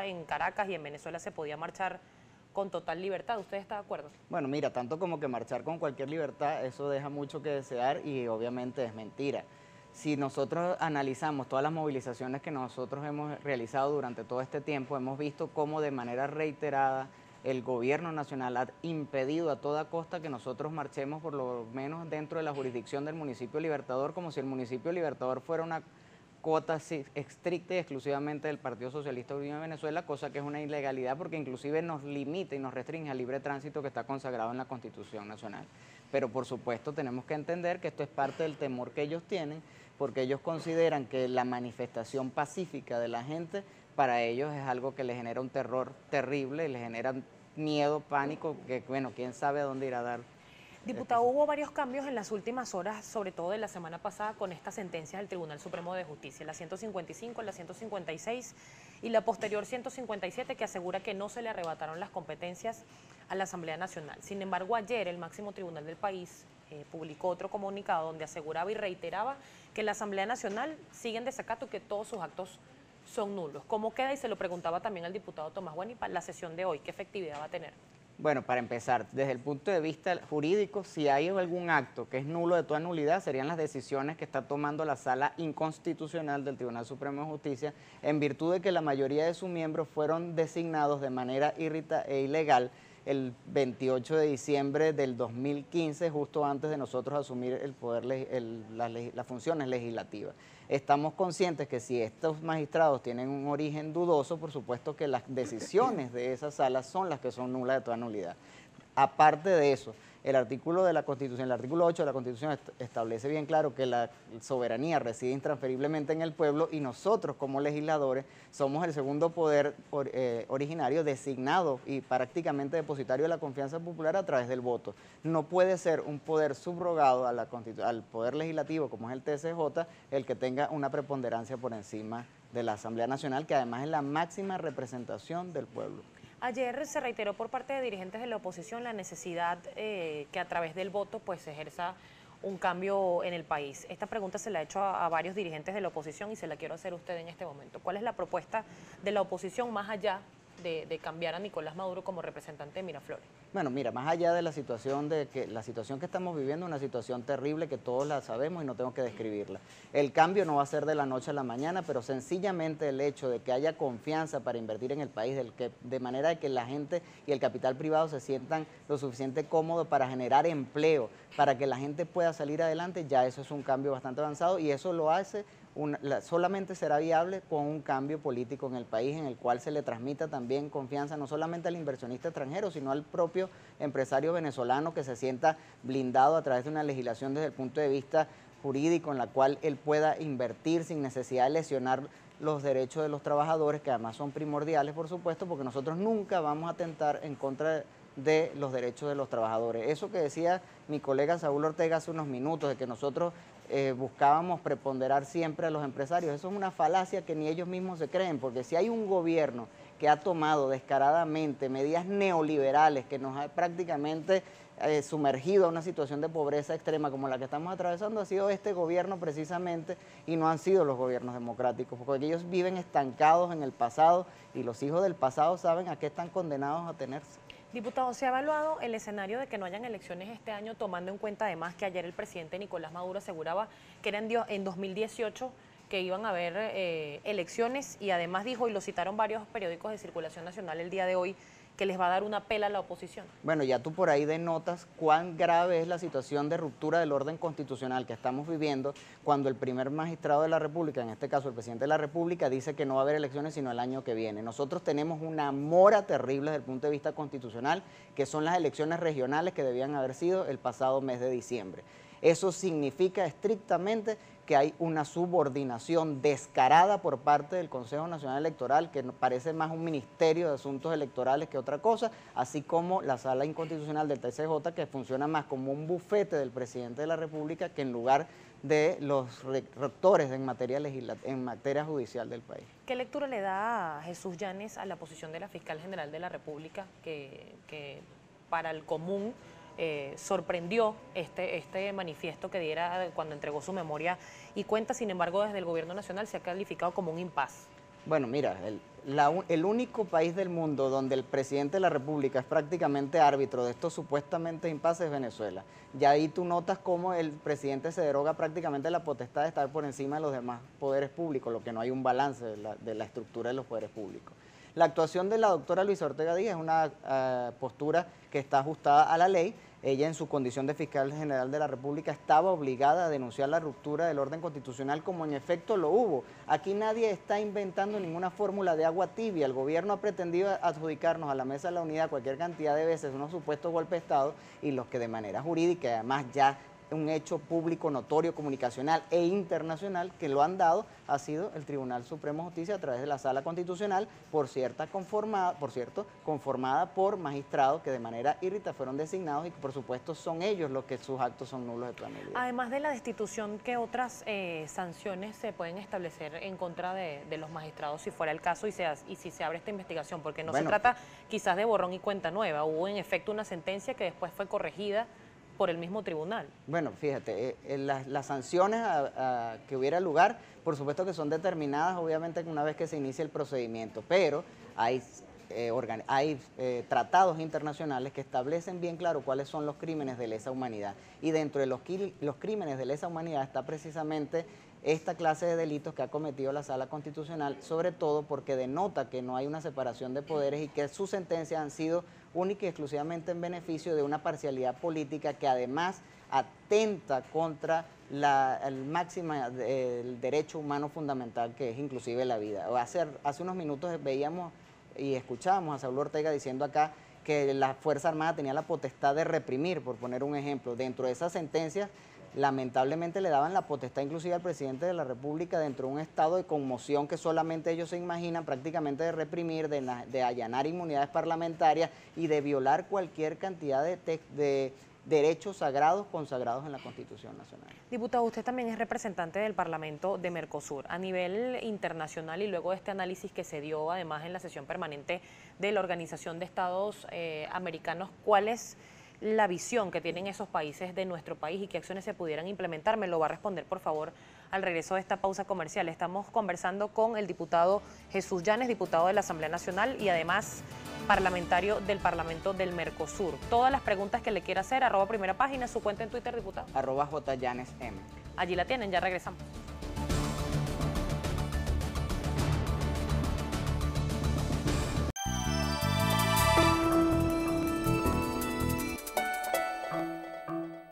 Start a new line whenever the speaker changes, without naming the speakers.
allá en Caracas y en Venezuela se podía marchar con total libertad. ¿Usted está de acuerdo?
Bueno, mira, tanto como que marchar con cualquier libertad, eso deja mucho que desear y obviamente es mentira. Si nosotros analizamos todas las movilizaciones que nosotros hemos realizado durante todo este tiempo, hemos visto cómo de manera reiterada el gobierno nacional ha impedido a toda costa que nosotros marchemos por lo menos dentro de la jurisdicción del municipio Libertador, como si el municipio Libertador fuera una cuota estricta y exclusivamente del Partido Socialista Unido de Venezuela, cosa que es una ilegalidad porque inclusive nos limita y nos restringe al libre tránsito que está consagrado en la Constitución Nacional. Pero por supuesto tenemos que entender que esto es parte del temor que ellos tienen, porque ellos consideran que la manifestación pacífica de la gente para ellos es algo que les genera un terror terrible, les genera miedo, pánico, que bueno, quién sabe a dónde irá a dar.
Diputado, hubo varios cambios en las últimas horas, sobre todo de la semana pasada, con estas sentencias del Tribunal Supremo de Justicia, la 155, la 156 y la posterior 157, que asegura que no se le arrebataron las competencias a la Asamblea Nacional. Sin embargo, ayer el máximo tribunal del país publicó otro comunicado donde aseguraba y reiteraba que la Asamblea Nacional sigue en desacato y que todos sus actos son nulos. ¿Cómo queda? Y se lo preguntaba también al diputado Tomás Guanipa, la sesión de hoy, ¿qué efectividad va a tener?
Bueno, para empezar, desde el punto de vista jurídico, si hay algún acto que es nulo de toda nulidad, serían las decisiones que está tomando la Sala Inconstitucional del Tribunal Supremo de Justicia, en virtud de que la mayoría de sus miembros fueron designados de manera ilegal el 28 de diciembre del 2015, justo antes de nosotros asumir el poder, las funciones legislativas. Estamos conscientes que si estos magistrados tienen un origen dudoso, por supuesto que las decisiones de esas salas son las que son nulas de toda nulidad. Aparte de eso, el artículo de la Constitución, el artículo 8 de la Constitución establece bien claro que la soberanía reside intransferiblemente en el pueblo y nosotros como legisladores somos el segundo poder originario designado y prácticamente depositario de la confianza popular a través del voto. No puede ser un poder subrogado a al poder legislativo como es el TSJ el que tenga una preponderancia por encima de la Asamblea Nacional, que además es la máxima representación del pueblo.
Ayer se reiteró por parte de dirigentes de la oposición la necesidad que a través del voto pues se ejerza un cambio en el país. Esta pregunta se la he hecho a varios dirigentes de la oposición y se la quiero hacer a usted en este momento. ¿Cuál es la propuesta de la oposición más allá de cambiar a Nicolás Maduro como representante de Miraflores?
Bueno, mira, más allá de la situación que estamos viviendo, una situación terrible que todos la sabemos y no tengo que describirla. El cambio no va a ser de la noche a la mañana, pero sencillamente el hecho de que haya confianza para invertir en el país, de manera de que la gente y el capital privado se sientan lo suficiente cómodos para generar empleo, para que la gente pueda salir adelante, ya eso es un cambio bastante avanzado y eso lo hace solamente será viable con un cambio político en el país en el cual se le transmita también confianza no solamente al inversionista extranjero, sino al propio empresario venezolano que se sienta blindado a través de una legislación desde el punto de vista jurídico en la cual él pueda invertir sin necesidad de lesionar los derechos de los trabajadores, que además son primordiales, por supuesto, porque nosotros nunca vamos a atentar en contra de los derechos de los trabajadores. Eso que decía mi colega Saúl Ortega hace unos minutos, de que nosotros buscábamos preponderar siempre a los empresarios, eso es una falacia que ni ellos mismos se creen, porque si hay un gobierno que ha tomado descaradamente medidas neoliberales que nos ha prácticamente sumergido a una situación de pobreza extrema como la que estamos atravesando, ha sido este gobierno precisamente y no han sido los gobiernos democráticos, porque ellos viven estancados en el pasado y los hijos del pasado saben a qué están condenados a tenerse.
Diputado, ¿se ha evaluado el escenario de que no hayan elecciones este año, tomando en cuenta además que ayer el presidente Nicolás Maduro aseguraba que era en 2018 que iban a haber elecciones y además dijo, y lo citaron varios periódicos de circulación nacional el día de hoy, que les va a dar una pela a la oposición?
Bueno, ya tú por ahí denotas cuán grave es la situación de ruptura del orden constitucional que estamos viviendo cuando el primer magistrado de la República, en este caso el presidente de la República, dice que no va a haber elecciones sino el año que viene. Nosotros tenemos una mora terrible desde el punto de vista constitucional, que son las elecciones regionales que debían haber sido el pasado mes de diciembre. Eso significa estrictamente que hay una subordinación descarada por parte del Consejo Nacional Electoral, que parece más un ministerio de asuntos electorales que otra cosa, así como la Sala Inconstitucional del TCJ, que funciona más como un bufete del presidente de la República que en lugar de los rectores en materia judicial del país.
¿Qué lectura le da a Jesús Yanes a la posición de la Fiscal General de la República, que para el común sorprendió este manifiesto que diera cuando entregó su memoria y cuenta? Sin embargo, desde el gobierno nacional se ha calificado como un impasse?
Bueno, mira, el único país del mundo donde el presidente de la República es prácticamente árbitro de estos supuestamente impases es Venezuela. Y ahí tú notas cómo el presidente se deroga prácticamente la potestad de estar por encima de los demás poderes públicos, lo que no hay un balance de la estructura de los poderes públicos. La actuación de la doctora Luisa Ortega Díaz es una postura que está ajustada a la ley. Ella, en su condición de fiscal general de la República, estaba obligada a denunciar la ruptura del orden constitucional, como en efecto lo hubo. Aquí nadie está inventando ninguna fórmula de agua tibia. El gobierno ha pretendido adjudicarnos a la Mesa de la Unidad cualquier cantidad de veces unos supuestos golpes de Estado, y los que de manera jurídica, además ya un hecho público, notorio, comunicacional e internacional que lo han dado, ha sido el Tribunal Supremo de Justicia a través de la Sala Constitucional, por cierto, conformada por magistrados que de manera írrita fueron designados, y que por supuesto son ellos los que sus actos son nulos de toda medida.
Además de la destitución, ¿qué otras sanciones se pueden establecer en contra de los magistrados si fuera el caso y si se abre esta investigación? Porque no se trata quizás de borrón y cuenta nueva, hubo en efecto una sentencia que después fue corregida por el mismo tribunal.
Bueno, fíjate, las sanciones que hubiera lugar, por supuesto que son determinadas, obviamente, una vez que se inicia el procedimiento, pero hay tratados internacionales que establecen bien claro cuáles son los crímenes de lesa humanidad, y dentro de los crímenes de lesa humanidad está precisamente esta clase de delitos que ha cometido la Sala Constitucional, sobre todo porque denota que no hay una separación de poderes y que sus sentencias han sido única y exclusivamente en beneficio de una parcialidad política que además atenta contra el derecho humano fundamental, que es inclusive la vida. Hace unos minutos veíamos y escuchábamos a Saúl Ortega diciendo acá que la Fuerza Armada tenía la potestad de reprimir, por poner un ejemplo. Dentro de esas sentencias, lamentablemente le daban la potestad inclusive al presidente de la República, dentro de un estado de conmoción que solamente ellos se imaginan, prácticamente de reprimir, de allanar inmunidades parlamentarias y de violar cualquier cantidad de derechos sagrados consagrados en la Constitución Nacional.
Diputado, usted también es representante del Parlamento de Mercosur. A nivel internacional, y luego de este análisis que se dio además en la sesión permanente de la Organización de Estados Americanos, ¿cuál es la visión que tienen esos países de nuestro país y qué acciones se pudieran implementar? Me lo va a responder, por favor, al regreso de esta pausa comercial. Estamos conversando con el diputado Jesús Yanes, diputado de la Asamblea Nacional y además parlamentario del Parlamento del Mercosur. Todas las preguntas que le quiera hacer, @primera página, su cuenta en Twitter, diputado.
@jyanesm.
Allí la tienen, ya regresamos.